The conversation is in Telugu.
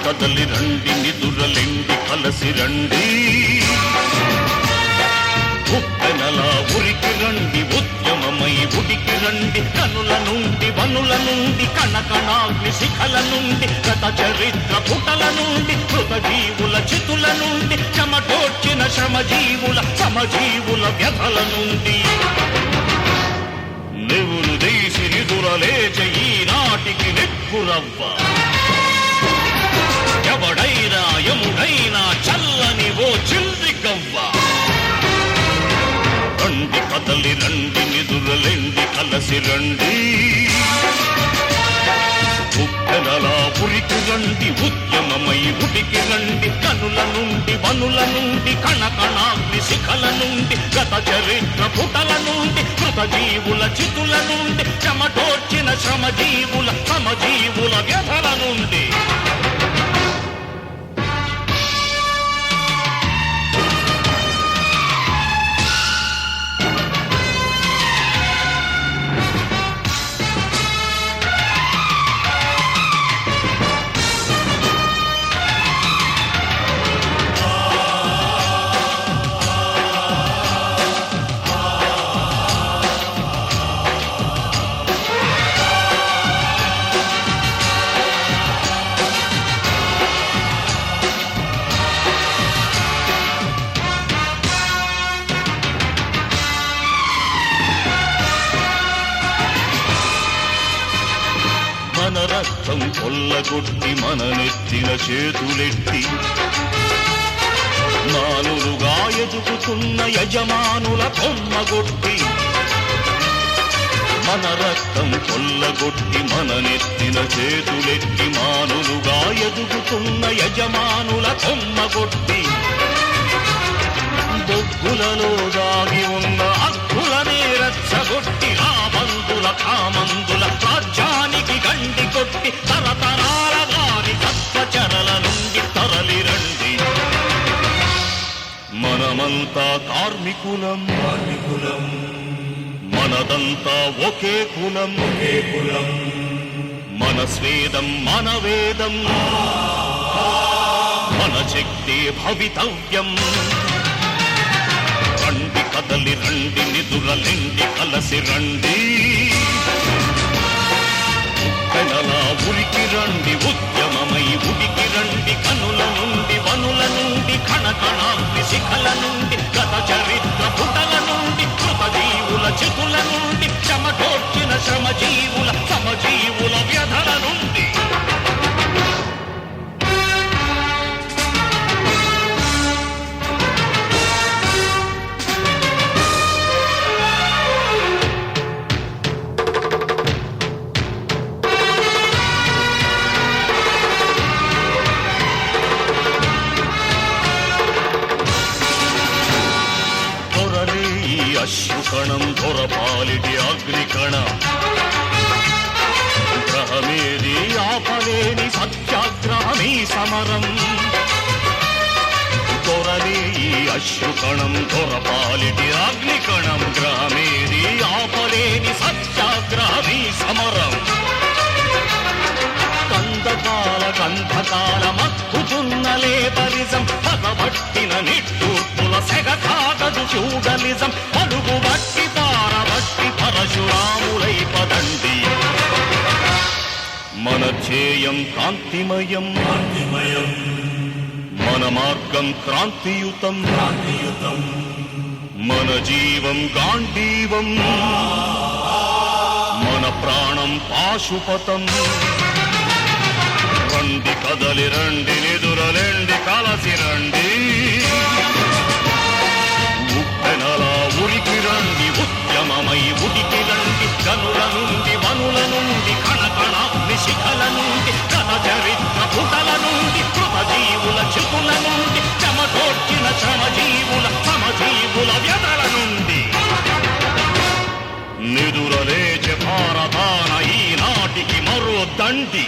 కదలి రండి నిదురలెండి కలసి రండి ఉప్పెనలా ఉరికి రండి ఉద్యమమై ఉడికి రండి కనుల నుండి వనుల నుండి కణకణాగ్ని శిఖల నుండి గత చరిత్ర పుటల నుండి కృతజీవుల చితుల నుండి చెమటోర్చిన శ్రమజీవుల సమజీవుల వ్యధల నుండి నెవులు దేశి నిదురలేచ ఈనాటికి నెప్పురవ్వ ఎవడైనా యముడైనా చల్లని ఓ చిల్లి గవ్వ రండి కదలి రండి నిదురలెండి కలసి రండి ఉప్పెనలా ఉరికి రండి ఉద్యమమై ఉడికి రండి కనుల నుండి వనుల నుండి కణకణాగ్ని శిఖల నుండి గత చరిత్ర పుటల నుండి కృతజీవుల చితుల నుండి చెమటోర్చిన శ్రమజీవుల సమజీవుల వ్యధల నుండి మన రక్తం కొల్లగొట్టి మన నెత్తిన చేతులెట్టి మానులుగా ఎదుగుతున్న యజమానుల కొమ్మగొట్టి మన రక్తం కొల్లగొట్టి మన నెత్తిన చేతులెట్టి మానులుగా ఎదుగుతున్న యజమానుల కొమ్మగొట్టి బొగ్గులలో దాగి ఉన్న హక్కులనే రచ్చగొట్టి ఆ మందుల కామందుల రాజ్యానికి గండి కొట్టి తరతరాల వారి సత్వచరల నుండి తరలి రండి మనమంతా కార్మికులం మనదంతా ఒకే కులం మన స్వేదం మన వేదం మన శక్తి భవితవ్యం రండి కదలి రండి నిదురలెండి కలసి రండి ఉప్పెనలా ఉరికి రండి ఉద్యమమై ఉడికి రండి కనుల నుండి వనుల నుండి కణకణాగ్ని శిఖల నుండి గత చరిత్ర పుటల నుండి కృతజీవుల చితుల నుండి చెమటోర్చిన శ్రమజీవుల సమజీవుల వ్యధల నుండి అశ్రుకణం దొరపాలిటి అగ్నికణం గ్రహమేది ఆపలేని సత్యాగ్రహమీ సమరం దొరలే ఈ అశ్రుకణం దొరపాలిటి అగ్నికణం గ్రహమేది ఆపలేని సత్యాగ్రహమీ సమరం కందకాల గంధకాల మక్కుతున్న లేబరిజం పగబట్టిన నిట్టూర్పుల సెగ కాగదు ఫ్యూడలిజం పలుగు బట్టి పారబట్టి పరశురాములై పదండి మన ధ్యేయం కాంతిమయం మన మార్గం క్రాంతియుతం మన జీవం గాంధీవం మన ప్రాణం పాశుపతం రండి కదలి రండి నిదురలెండి కలసి రండి ఉప్పెనలా ఉరికి రండి ఉద్యమమై ఉడికి రండి కనుల నుండి వనుల నుండి కణకణాగ్ని శిఖల నుండి గత చరిత్ర పుటల నుండి కృతజీవుల చితుల నుండి చెమటోర్చిన శ్రమజీవుల సమజీవుల వ్యధల నుండి నిదురలేచే భారతాన ఈనాటికి మరో దండి